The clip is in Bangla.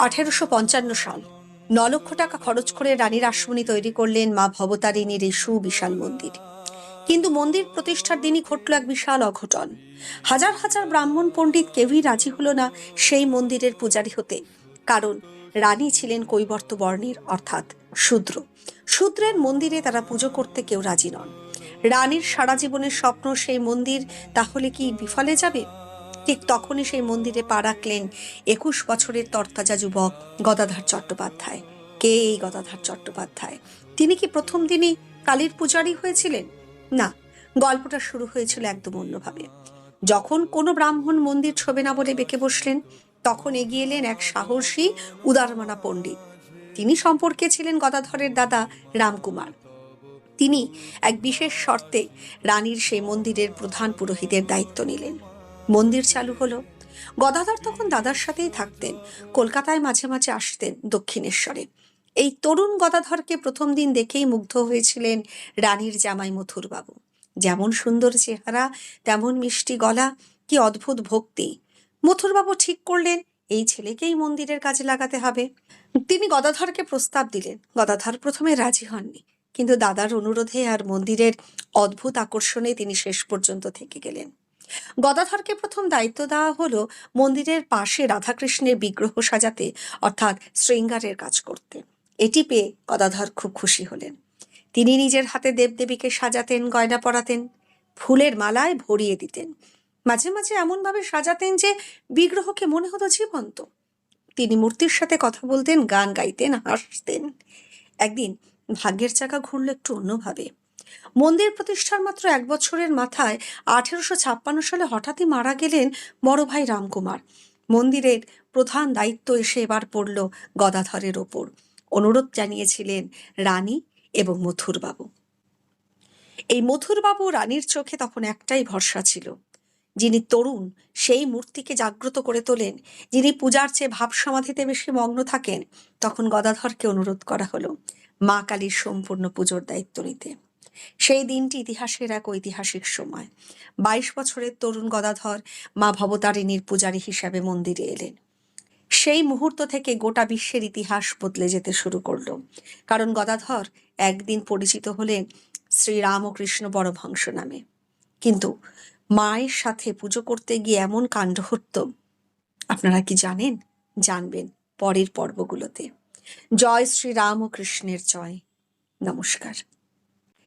1855 সাল 9 লক্ষ টাকা খরচ করে রানীর আশ্রমণী তৈরি করলেন মা ভবতারিণীর এই সুবিশাল মন্দির। কিন্তু মন্দির প্রতিষ্ঠার দিনই ঘটল এক বিশাল অঘটন। হাজার হাজার ব্রাহ্মণ পণ্ডিত কেউই রাজি হলো না সেই মন্দিরের পূজারী হতে, কারণ রানী ছিলেন কৈবর্ত বর্ণের, অর্থাৎ শূদ্র। শূদ্রের মন্দিরে তারা পুজো করতে কেউ রাজি নন। রানীর সারা জীবনের স্বপ্ন সেই মন্দির তাহলে কি বিফলে যাবে? ঠিক তখনই সেই মন্দিরে পা রাখলেন 21 বছরের তরতাজা যুবক গদাধর চট্টোপাধ্যায়। কে এই গদাধর চট্টোপাধ্যায়? তিনি কি প্রথম দিনই কালীর পূজারী হয়েছিলেন? না, গল্পটা শুরু হয়েছিল একদম অন্যভাবে। যখন কোনো ব্রাহ্মণ মন্দির ছবে না বলে বেঁকে বসলেন, তখন এগিয়ে এলেন এক সাহসী উদারমনা পণ্ডিত। তিনি সম্পর্কে ছিলেন গদাধরের দাদা রামকুমার। তিনি এক বিশেষ শর্তে রানীর সেই মন্দিরের প্রধান পুরোহিতের দায়িত্ব নিলেন। মন্দির চালু হলো। গদাধর তখন দাদার সাথেই থাকতেন, কলকাতায় মাঝে মাঝে আসতেন দক্ষিণেশ্বরে। এই তরুণ গদাধরকে প্রথম দিন দেখেই মুগ্ধ হয়েছিলেন রানীর জামাই মথুরবাবু। যেমন সুন্দর চেহারা, তেমন মিষ্টি গলা, কি অদ্ভুত ভক্তি! মথুরবাবু ঠিক করলেন এই ছেলেকেই মন্দিরের কাজে লাগাতে হবে। তিনি গদাধরকে প্রস্তাব দিলেন। গদাধর প্রথমে রাজি হননি, কিন্তু দাদার অনুরোধে আর মন্দিরের অদ্ভুত আকর্ষণে তিনি শেষ পর্যন্ত থেকে গেলেন। গদাধরকে প্রথম দায়িত্ব দেওয়া হলো মন্দিরের পাশে রাধাকৃষ্ণের বিগ্রহ সাজাতে, অর্থাৎ শৃঙ্গারের কাজ করতে। এটি পেয়ে গদাধর খুব খুশি হলেন। তিনি নিজের হাতে দেবদেবীকে সাজাতেন, গয়না পরাতেন, ফুলের মালায় ভরিয়ে দিতেন। মাঝে মাঝে এমনভাবে সাজাতেন যে বিগ্রহকে মনে হতো জীবন্ত। তিনি মূর্তির সাথে কথা বলতেন, গান গাইতেন, হাসতেন। একদিন ভাগ্যের চাকা ঘুরল একটু অন্যভাবে। মন্দির প্রতিষ্ঠার মাত্র 1 বছরের মাথায় 1856 সালে হঠাৎই মারা গেলেন বড় ভাই রামকুমার। মন্দিরের প্রধান দায়িত্ব এসে এবার পড়ল গদাধরের ওপর। অনুরোধ জানিয়েছিলেন রানী এবং মথুরবাবু। এই মথুরবাবু রানীর চোখে তখন একটাই ভরসা ছিল, যিনি তরুণ সেই মূর্তিকে জাগ্রত করে তোলেন, যিনি পূজার চেয়ে ভাব সমাধিতে বেশি মগ্ন থাকেন। তখন গদাধরকে অনুরোধ করা হলো মা কালীর সম্পূর্ণ পুজোর দায়িত্ব নিতে। সেই দিনটি ইতিহাসের এক ঐতিহাসিক সময়। 22 বছরের তরুণ গদাধর মা ভবতারিণীর পূজারী হিসাবে মন্দিরে এলেন। সেই মুহূর্ত থেকে গোটা বিশ্বের ইতিহাস বদলে যেতে শুরু করলো, কারণ গদাধর একদিন পরিচিত হলেন শ্রীরামকৃষ্ণ পরমহংস নামে। কিন্তু মায়ের সাথে পুজো করতে গিয়ে এমন কাণ্ড ঘটত, আপনারা কি জানেন? জানবেন পরের পর্বগুলোতে। জয় শ্রী রামকৃষ্ণের জয়। নমস্কার।